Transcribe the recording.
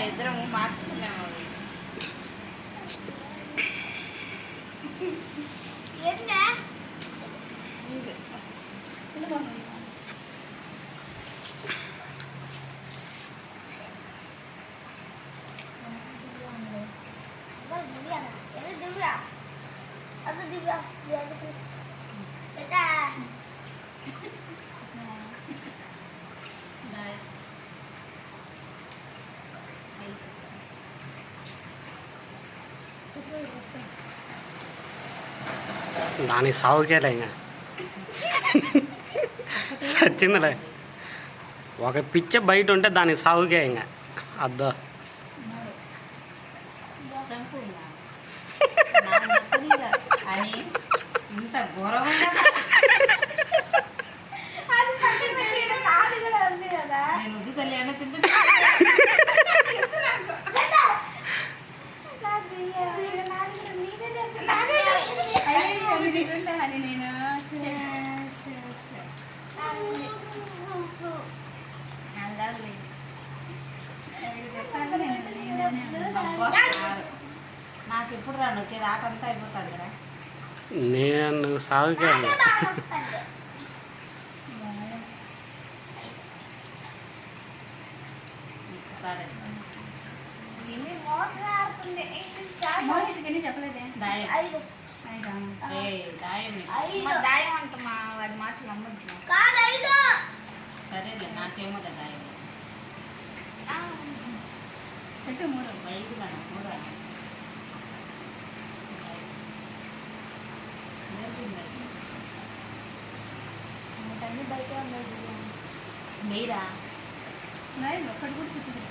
ఇద్దరం మార్చుకున్నాము దాని సాగుకేలే ఇంకా సచ్చిందిలే ఒక పిచ్చ బయట ఉంటే దాని సాగుకే ఇంకా అద్దో ఇంత ఘోరం నేను వద్దు తల్లి అన్న చింత నాకు ఎప్పుడు రాను ఒకే రాకంతా అయిపోతాడు కదా నేను సాగుకే సరే చెప్పలేదే దాయం అంటమ్మా వాడి మాటలు నమ్మద్దు సరేలే నాకేమో దాయం పెట్టు మూడు బయట మూడు బయట మీరా ఒక్కటి కూడా చుట్టూ